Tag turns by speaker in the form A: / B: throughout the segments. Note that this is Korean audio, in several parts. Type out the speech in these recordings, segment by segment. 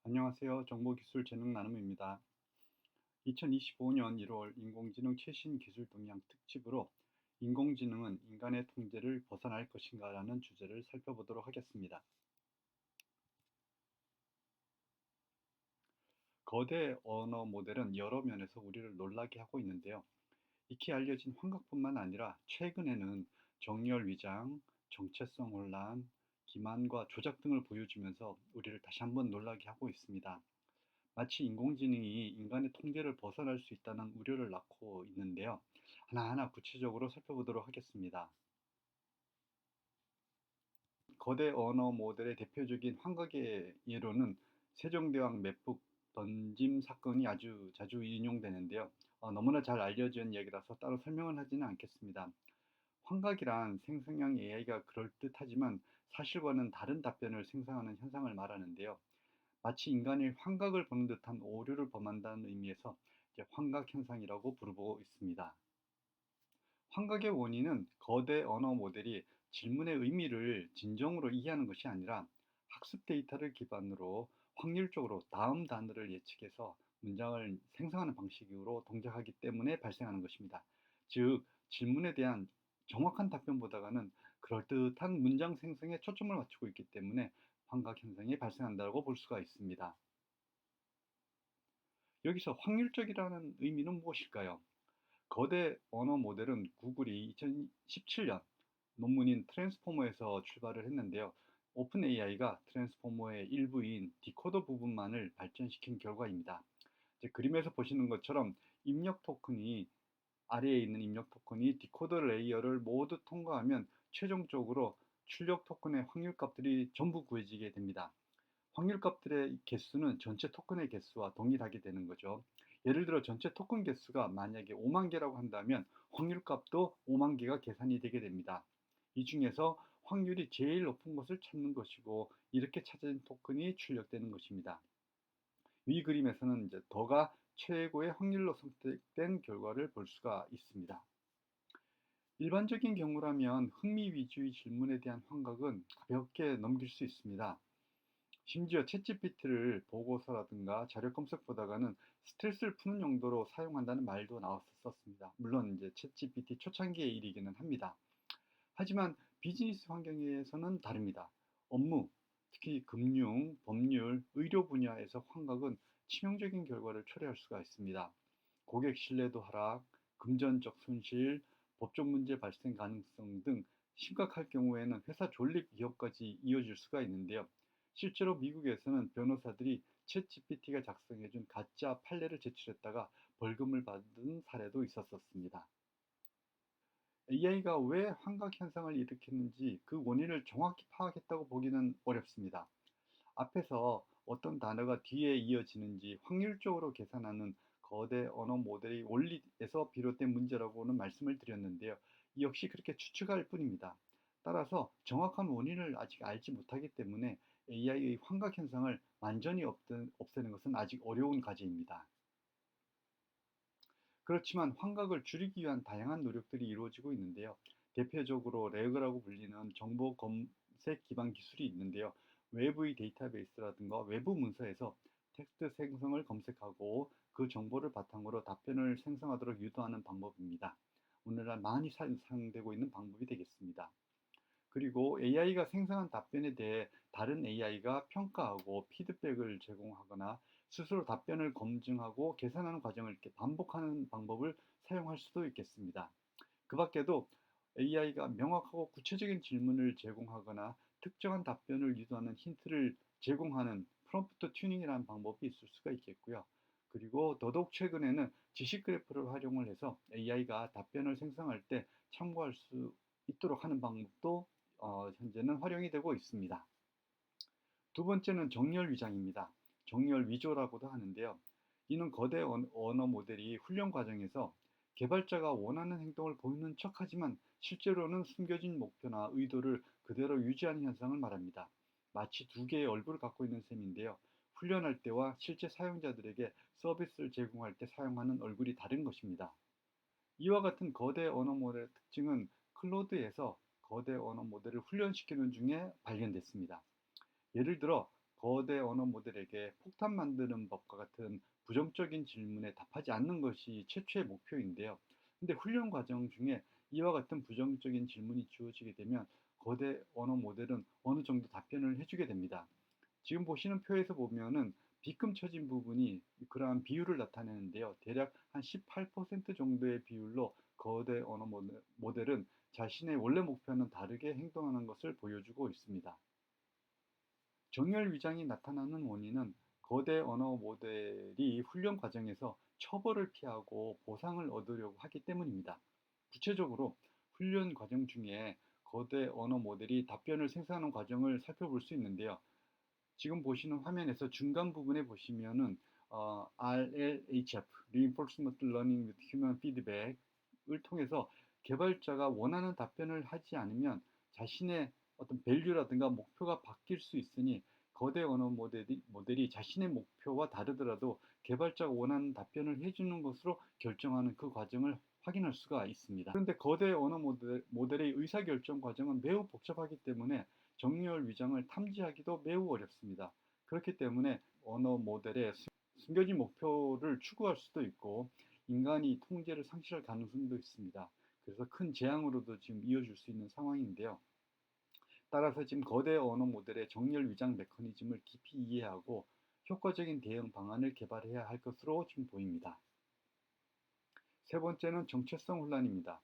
A: 안녕하세요. 정보기술 재능 나눔입니다. 2025년 1월 인공지능 최신 기술 동향 특집으로 인공지능은 인간의 통제를 벗어날 것인가 라는 주제를 살펴보도록 하겠습니다. 거대 언어 모델은 여러 면에서 우리를 놀라게 하고 있는데요. 익히 알려진 환각뿐만 아니라 최근에는 정렬 위장, 정체성 혼란, 기만과 조작 등을 보여주면서 우리를 다시 한번 놀라게 하고 있습니다. 마치 인공지능이 인간의 통제를 벗어날 수 있다는 우려를 낳고 있는데요. 하나하나 구체적으로 살펴보도록 하겠습니다. 거대 언어 모델의 대표적인 환각의 예로는 세종대왕 맥북 던짐 사건이 아주 자주 인용되는데요. 너무나 잘 알려진 얘기라서 따로 설명을 하지는 않겠습니다. 환각이란 생성형 AI가 그럴듯하지만 사실과는 다른 답변을 생성하는 현상을 말하는데요. 마치 인간이 환각을 보는 듯한 오류를 범한다는 의미에서 이제 환각 현상이라고 부르고 있습니다. 환각의 원인은 거대 언어 모델이 질문의 의미를 진정으로 이해하는 것이 아니라 학습 데이터를 기반으로 확률적으로 다음 단어를 예측해서 문장을 생성하는 방식으로 동작하기 때문에 발생하는 것입니다. 즉, 질문에 대한 정확한 답변보다는 그럴듯한 문장 생성에 초점을 맞추고 있기 때문에 환각 현상이 발생한다고 볼 수가 있습니다. 여기서 확률적이라는 의미는 무엇일까요? 거대 언어 모델은 구글이 2017년 논문인 트랜스포머에서 출발을 했는데요. 오픈 AI가 트랜스포머의 일부인 디코더 부분만을 발전시킨 결과입니다. 이제 그림에서 보시는 것처럼 입력 토큰이 아래에 있는 입력 토큰이 디코더 레이어를 모두 통과하면 최종적으로 출력 토큰의 확률 값들이 전부 구해지게 됩니다. 확률 값들의 개수는 전체 토큰의 개수와 동일하게 되는 거죠. 예를 들어 전체 토큰 개수가 만약에 5만 개라고 한다면 확률 값도 5만 개가 계산이 되게 됩니다. 이 중에서 확률이 제일 높은 것을 찾는 것이고 이렇게 찾은 토큰이 출력되는 것입니다. 위 그림에서는 이제 더가 최고의 확률로 선택된 결과를 볼 수가 있습니다. 일반적인 경우라면 흥미 위주의 질문에 대한 환각은 가볍게 넘길 수 있습니다. 심지어 챗GPT를 보고서라든가 자료 검색보다가는 스트레스를 푸는 용도로 사용한다는 말도 나왔었습니다. 물론 이제 챗GPT 초창기의 일이기는 합니다. 하지만 비즈니스 환경에서는 다릅니다. 업무, 특히 금융, 법률, 의료 분야에서 환각은 치명적인 결과를 초래할 수가 있습니다. 고객 신뢰도 하락, 금전적 손실, 법적 문제 발생 가능성 등 심각할 경우에는 회사 존립 위협까지 이어질 수가 있는데요. 실제로 미국에서는 변호사들이 챗GPT가 작성해준 가짜 판례를 제출했다가 벌금을 받은 사례도 있었습니다. AI가 왜 환각 현상을 일으켰는지 그 원인을 정확히 파악했다고 보기는 어렵습니다. 앞에서 어떤 단어가 뒤에 이어지는지 확률적으로 계산하는 거대 언어 모델의 원리에서 비롯된 문제라고는 말씀을 드렸는데요. 이 역시 그렇게 추측할 뿐입니다. 따라서 정확한 원인을 아직 알지 못하기 때문에 AI의 환각 현상을 완전히 없애는 것은 아직 어려운 과제입니다. 그렇지만 환각을 줄이기 위한 다양한 노력들이 이루어지고 있는데요. 대표적으로 레그라고 불리는 정보 검색 기반 기술이 있는데요. 외부의 데이터베이스라든가 외부 문서에서 텍스트 생성을 검색하고 그 정보를 바탕으로 답변을 생성하도록 유도하는 방법입니다. 오늘날 많이 사용되고 있는 방법이 되겠습니다. 그리고 AI가 생성한 답변에 대해 다른 AI가 평가하고 피드백을 제공하거나 스스로 답변을 검증하고 계산하는 과정을 이렇게 반복하는 방법을 사용할 수도 있겠습니다. 그 밖에도 AI가 명확하고 구체적인 질문을 제공하거나 특정한 답변을 유도하는 힌트를 제공하는 프롬프트 튜닝이라는 방법이 있을 수가 있겠고요. 그리고 더더욱 최근에는 지식 그래프를 활용을 해서 AI가 답변을 생성할 때 참고할 수 있도록 하는 방법도 현재는 활용이 되고 있습니다. 두 번째는 정렬 위장입니다. 정렬 위조라고도 하는데요. 이는 거대 언어 모델이 훈련 과정에서 개발자가 원하는 행동을 보이는 척하지만 실제로는 숨겨진 목표나 의도를 그대로 유지하는 현상을 말합니다. 마치 두 개의 얼굴을 갖고 있는 셈인데요. 훈련할 때와 실제 사용자들에게 서비스를 제공할 때 사용하는 얼굴이 다른 것입니다. 이와 같은 거대 언어 모델의 특징은 클로드에서 거대 언어 모델을 훈련시키는 중에 발견됐습니다. 예를 들어 거대 언어 모델에게 폭탄 만드는 법과 같은 부정적인 질문에 답하지 않는 것이 최초의 목표인데요. 근데 훈련 과정 중에 이와 같은 부정적인 질문이 주어지게 되면 거대 언어 모델은 어느 정도 답변을 해주게 됩니다. 지금 보시는 표에서 보면은 빗금 쳐진 부분이 그러한 비율을 나타내는데요. 대략 한 18% 정도의 비율로 거대 언어 모델은 자신의 원래 목표와는 다르게 행동하는 것을 보여주고 있습니다. 정렬 위장이 나타나는 원인은 거대 언어 모델이 훈련 과정에서 처벌을 피하고 보상을 얻으려고 하기 때문입니다. 구체적으로 훈련 과정 중에 거대 언어 모델이 답변을 생성하는 과정을 살펴볼 수 있는데요. 지금 보시는 화면에서 중간 부분에 보시면은 RLHF, Reinforcement Learning with Human Feedback을 통해서 개발자가 원하는 답변을 하지 않으면 자신의 어떤 밸류라든가 목표가 바뀔 수 있으니 거대 언어 모델이 자신의 목표와 다르더라도 개발자가 원하는 답변을 해주는 것으로 결정하는 그 과정을 확인할 수가 있습니다. 그런데 거대 언어 모델의 의사결정 과정은 매우 복잡하기 때문에 정렬 위장을 탐지하기도 매우 어렵습니다. 그렇기 때문에 언어 모델의 숨겨진 목표를 추구할 수도 있고 인간이 통제를 상실할 가능성도 있습니다. 그래서 큰 재앙으로도 지금 이어질 수 있는 상황인데요. 따라서 지금 거대 언어 모델의 정렬 위장 메커니즘을 깊이 이해하고 효과적인 대응 방안을 개발해야 할 것으로 지금 보입니다. 세 번째는 정체성 혼란입니다.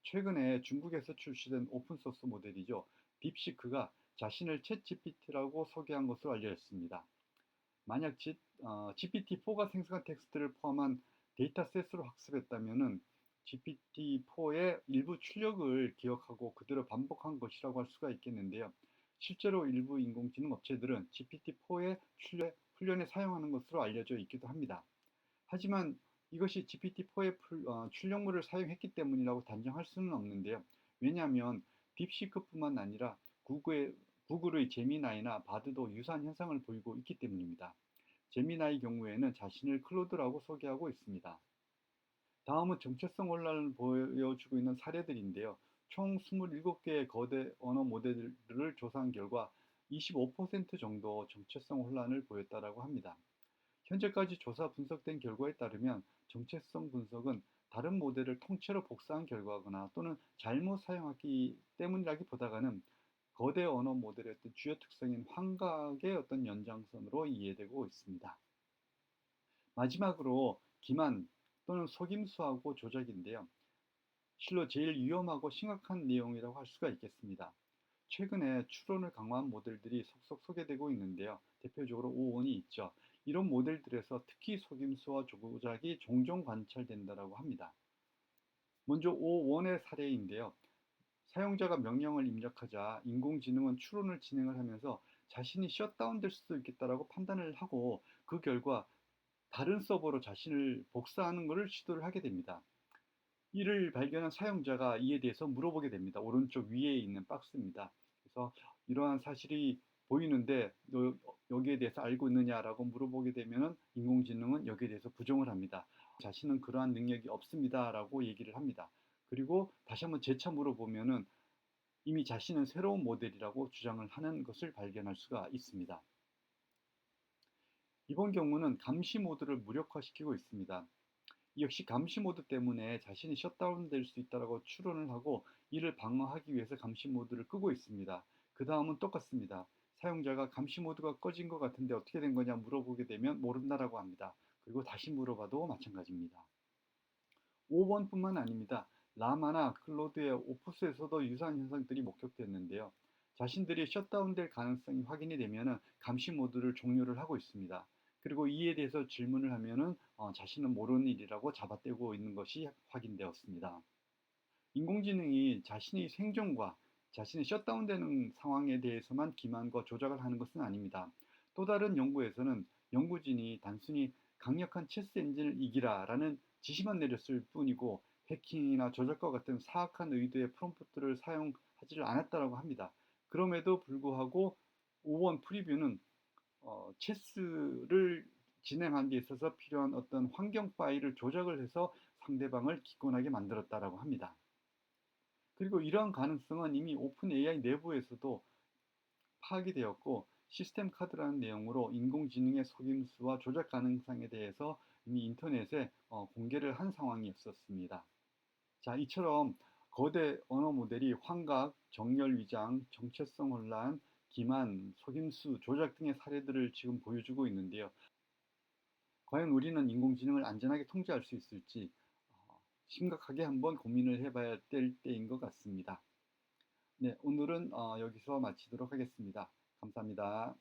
A: 최근에 중국에서 출시된 오픈소스 모델이죠. 딥시크가 자신을 챗 GPT라고 소개한 것으로 알려졌습니다. 만약 GPT-4가 생성한 텍스트를 포함한 데이터셋으로 학습했다면 GPT-4의 일부 출력을 기억하고 그대로 반복한 것이라고 할 수가 있겠는데요. 실제로 일부 인공지능 업체들은 GPT-4의 훈련에 사용하는 것으로 알려져 있기도 합니다. 하지만 이것이 GPT-4의 출력물을 사용했기 때문이라고 단정할 수는 없는데요. 왜냐하면 딥시크뿐만 아니라 구글의 제미나이나 바드도 유사한 현상을 보이고 있기 때문입니다. 제미나이 경우에는 자신을 클로드라고 소개하고 있습니다. 다음은 정체성 혼란을 보여주고 있는 사례들인데요. 총 27개의 거대 언어 모델들을 조사한 결과 25% 정도 정체성 혼란을 보였다고 합니다. 현재까지 조사 분석된 결과에 따르면 정체성 분석은 다른 모델을 통째로 복사한 결과거나 또는 잘못 사용하기 때문이라기보다는 거대 언어 모델의 어떤 주요 특성인 환각의 어떤 연장선으로 이해되고 있습니다. 마지막으로 기만 또는 속임수하고 조작인데요. 실로 제일 위험하고 심각한 내용이라고 할 수가 있겠습니다. 최근에 추론을 강화한 모델들이 속속 소개되고 있는데요. 대표적으로 O1이 있죠. 이런 모델들에서 특히 속임수와 조작이 종종 관찰된다고 합니다. 먼저 O1의 사례인데요. 사용자가 명령을 입력하자 인공지능은 추론을 진행을 하면서 자신이 셧다운될 수도 있겠다라고 판단을 하고 그 결과 다른 서버로 자신을 복사하는 것을 시도를 하게 됩니다. 이를 발견한 사용자가 이에 대해서 물어보게 됩니다. 오른쪽 위에 있는 박스입니다. 그래서 이러한 사실이 보이는데 너 여기에 대해서 알고 있느냐라고 물어보게 되면 인공지능은 여기에 대해서 부정을 합니다. 자신은 그러한 능력이 없습니다라고 얘기를 합니다. 그리고 다시 한번 재차 물어보면은 이미 자신은 새로운 모델이라고 주장을 하는 것을 발견할 수가 있습니다. 이번 경우는 감시 모드를 무력화시키고 있습니다. 역시 감시 모드 때문에 자신이 셧다운될 수 있다고 추론을 하고 이를 방어하기 위해서 감시 모드를 끄고 있습니다. 그 다음은 똑같습니다. 사용자가 감시 모드가 꺼진 것 같은데 어떻게 된 거냐 물어보게 되면 모른다라고 합니다. 그리고 다시 물어봐도 마찬가지입니다. 5번뿐만 아닙니다. 라마나 클로드의 오프스에서도 유사한 현상들이 목격됐는데요. 자신들이 셧다운될 가능성이 확인이 되면 감시 모드를 종료를 하고 있습니다. 그리고 이에 대해서 질문을 하면은 자신은 모르는 일이라고 잡아떼고 있는 것이 확인되었습니다. 인공지능이 자신의 생존과 자신이 셧다운되는 상황에 대해서만 기만과 조작을 하는 것은 아닙니다. 또 다른 연구에서는 연구진이 단순히 강력한 체스 엔진을 이기라라는 지시만 내렸을 뿐이고 해킹이나 조작과 같은 사악한 의도의 프롬프트를 사용하지를 않았다고 합니다. 그럼에도 불구하고 5번 프리뷰는 체스를 진행하는 데 있어서 필요한 어떤 환경 파일을 조작을 해서 상대방을 기권하게 만들었다고 합니다. 그리고 이러한 가능성은 이미 오픈 AI 내부에서도 파악이 되었고 시스템 카드라는 내용으로 인공지능의 속임수와 조작 가능성에 대해서 이미 인터넷에 공개를 한 상황이었었습니다. 자, 이처럼 거대 언어 모델이 환각, 정렬 위장, 정체성 혼란, 기만, 속임수, 조작 등의 사례들을 지금 보여주고 있는데요. 과연 우리는 인공지능을 안전하게 통제할 수 있을지 심각하게 한번 고민을 해봐야 될 때인 것 같습니다. 네, 오늘은 여기서 마치도록 하겠습니다. 감사합니다.